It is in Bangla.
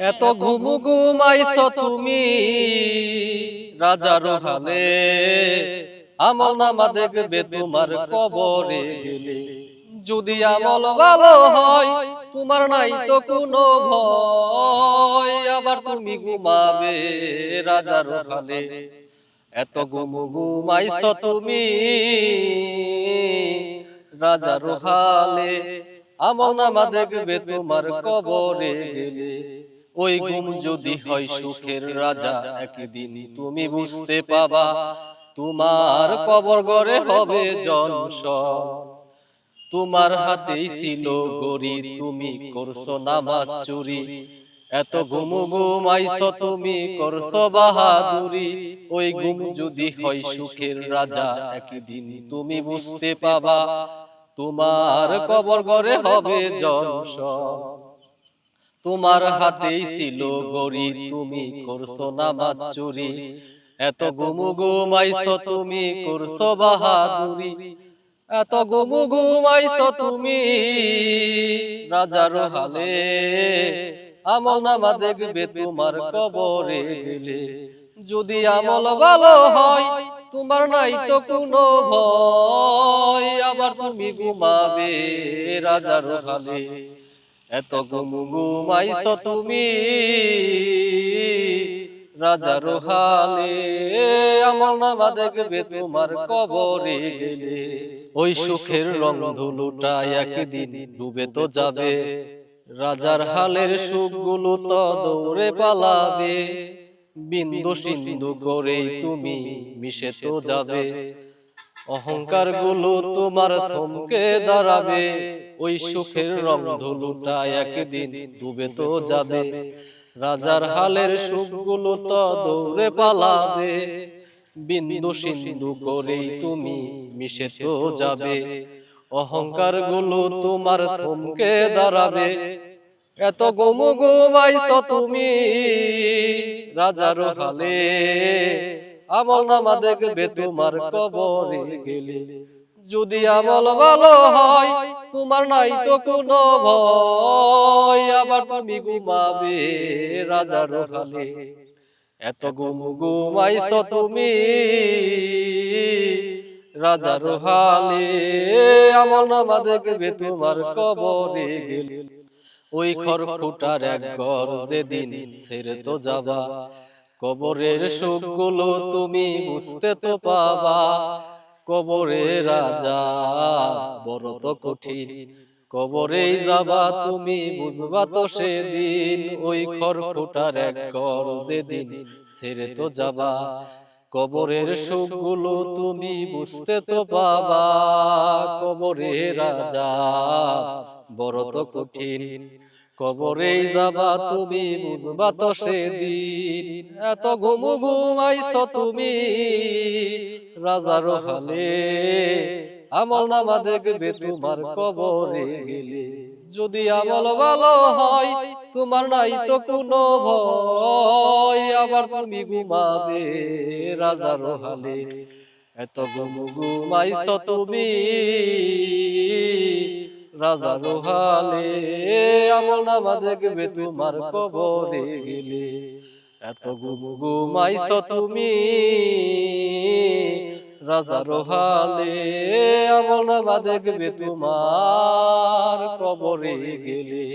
এত ঘুমু ঘুমাইছো তুমি রাজার হালে, আমল নামা দেখবে তোমার কবরে গেলে। যদি আমল ভালো হয় তোমার নাই তো কোনো ভয়, আবার তুমি ঘুমাবে রাজার হালে। এত ঘুমু ঘুমাইছো তুমি রাজার হালে, আমল নামা দেখবে তোমার কবরে গেলে। ওই ঘুম যদি হয় সুখের রাজা, একদিন তুমি বুঝতে পাবা তোমার কবর ঘরে হবে জনসন। তোমার হাতেই ছিল ঘড়ি, তুমি করছো নামাজ চুরি। এত ঘুমু ঘুমাইছো তুমি করছো বাহাদুরি। ওই ঘুম যদি হয় সুখের রাজা, একদিন তুমি বুঝতে পাবা তোমার কবর ঘরে হবে জনসন। তোমার হাতেই ছিল ঘড়ি, তুমি করছো নামাজ চুরি। এত ঘুমু ঘুমাইছো তুমি করছো বাহাদুরি। এত ঘুমু ঘুমাইছো তুমি রাজার হালে, আমল নামা দেখবে তোমার কবরে গেলে। যদি আমল ভালো হয় তোমার নাই তো কোনো ভয়, আবার তুমি ঘুমাবে রাজার হালে। এত ঘুমু ঘুমাইছো তুমি রাজার হালে, আমল নামা দেখবে তোমার কবরে গেলে। ওই সুখের রং ধুলোটা একদিন ডুবে তো যাবে, রাজার হালের সুখগুলো তো দৌড়ে পালাবে। বিন্দু সিন্ধু করেই তুমি মিশে তো যাবে, অহংকার গুলো তোমার থমকে দাঁড়াবে। ওই সুখের রং ধুলোটা একদিন ডুবে তো যাবে, রাজার হালের সুখগুলো তো দৌড়ে পালাবে। বিন্দু সিন্ধু করেই তুমি মিশে তো যাবে, অহংকার গুলো তোমার থমকে দাঁড়াবে। এত ঘুমু ঘুমাইছো তুমি রাজার হালে, আমল নামা দেখবে তোমার কবরে গেলে। যদি আমল ভালো হয় তোমার নাই তো কোনো ভয়, আবার তুমি ঘুমাবে রাজার হালে। এত ঘুমু ঘুমাইছো তুমি রাজার হালে, আমল নামা দেখবে তোমার কবরে গেলে। ওই খড়কুটার এক ঘর যেদিন ছেড়ে তো যাবা, কবরের সুখগুলো তুমি বুঝতে তো পাবা। কবরে রাজা বড় তো কঠিন, কবরেই যাবা তুমি বুঝবা তো সেদিন। ওই খড়কুটার এক ঘর যেদিন ছেড়ে তো যাবা, কবরের সুখগুলো তুমি বুঝতে তো পাবা। কবরে রাজা বড় তো কঠিন, কবরেই যাবা তুমি বুঝবা তো সেদিন। এত ঘুমু ঘুমাইছো তুমি রাজার হালে, আমল নামা দেখবে তোমার কবরে গেলে। যদি আমল ভালো হয় তোমার নাই তো কোনো ভয়, আবার তুমি ঘুমাবে রাজার হালে। এত ঘুমু ঘুমাইছো তুমি রাজার হালে, আমল নামা দেখবে তোমার কবরে গেলে। এত ঘুমু ঘুমাইছো তুমি রাজার হালে, আমল নামা দেখবে তোমার কবরে গেলে।